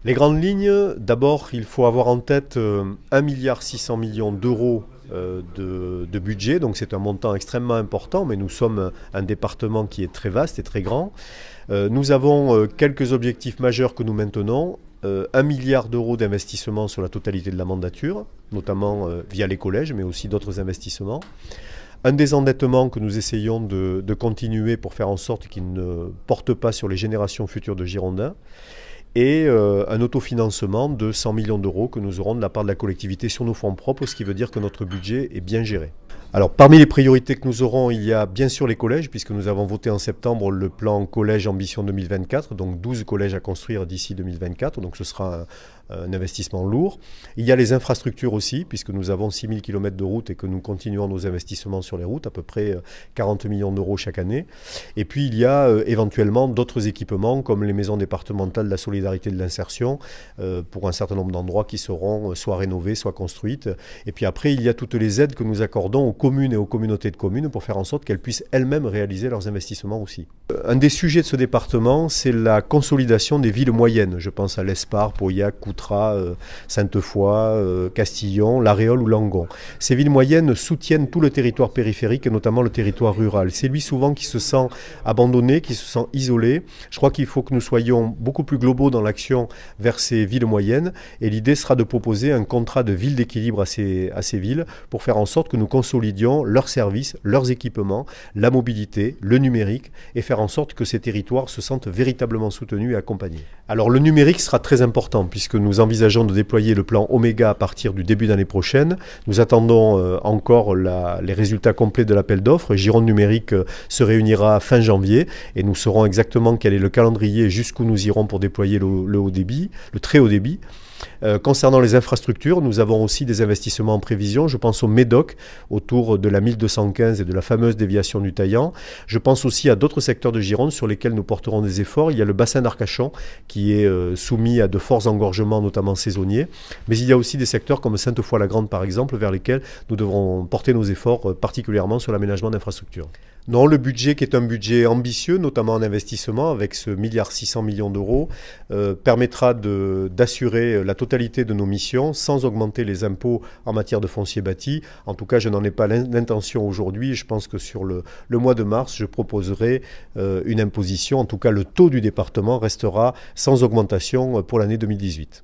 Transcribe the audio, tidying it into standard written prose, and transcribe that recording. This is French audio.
Les grandes lignes, d'abord, il faut avoir en tête 1,6 milliard d'euros de budget, donc c'est un montant extrêmement important, mais nous sommes un département qui est très vaste et très grand. Nous avons quelques objectifs majeurs que nous maintenons. 1 milliard d'euros d'investissement sur la totalité de la mandature, notamment via les collèges, mais aussi d'autres investissements. Un désendettement que nous essayons de continuer pour faire en sorte qu'il ne porte pas sur les générations futures de Girondins. Et un autofinancement de 100 millions d'euros que nous aurons de la part de la collectivité sur nos fonds propres, ce qui veut dire que notre budget est bien géré. Alors parmi les priorités que nous aurons, il y a bien sûr les collèges, puisque nous avons voté en septembre le plan Collège Ambition 2024, donc 12 collèges à construire d'ici 2024, donc ce sera un investissement lourd. Il y a les infrastructures aussi, puisque nous avons 6000 km de routes et que nous continuons nos investissements sur les routes, à peu près 40 millions d'euros chaque année. Et puis il y a éventuellement d'autres équipements, comme les maisons départementales de la solidarité et de l'insertion, pour un certain nombre d'endroits qui seront soit rénovés, soit construites. Et puis après, il y a toutes les aides que nous accordons aux communes et aux communautés de communes pour faire en sorte qu'elles puissent elles-mêmes réaliser leurs investissements aussi. Un des sujets de ce département, c'est la consolidation des villes moyennes. Je pense à l'Espar, Pauillac, Coutras, Sainte-Foy, Castillon, La Réole ou Langon. Ces villes moyennes soutiennent tout le territoire périphérique et notamment le territoire rural. C'est lui souvent qui se sent abandonné, qui se sent isolé. Je crois qu'il faut que nous soyons beaucoup plus globaux dans l'action vers ces villes moyennes et l'idée sera de proposer un contrat de ville d'équilibre à ces villes pour faire en sorte que nous consolidions leurs services, leurs équipements, la mobilité, le numérique et faire en sorte que ces territoires se sentent véritablement soutenus et accompagnés. Alors le numérique sera très important puisque nous envisageons de déployer le plan Oméga à partir du début d'année prochaine. Nous attendons encore les résultats complets de l'appel d'offres. Gironde Numérique se réunira fin janvier et nous saurons exactement quel est le calendrier jusqu'où nous irons pour déployer le haut débit, le très haut débit. Concernant les infrastructures, nous avons aussi des investissements en prévision. Je pense au Médoc, autour de la 1215 et de la fameuse déviation du Taillan. Je pense aussi à d'autres secteurs de Gironde sur lesquels nous porterons des efforts. Il y a le bassin d'Arcachon qui est soumis à de forts engorgements, notamment saisonniers. Mais il y a aussi des secteurs comme Sainte-Foy-la-Grande, par exemple, vers lesquels nous devrons porter nos efforts, particulièrement sur l'aménagement d'infrastructures. Non, le budget qui est un budget ambitieux, notamment en investissement, avec ce 1,6 milliard d'euros, permettra d'assurer la totalité de nos missions sans augmenter les impôts en matière de foncier bâti. En tout cas, je n'en ai pas l'intention aujourd'hui. Je pense que sur le mois de mars, je proposerai une imposition. En tout cas, le taux du département restera sans augmentation pour l'année 2018.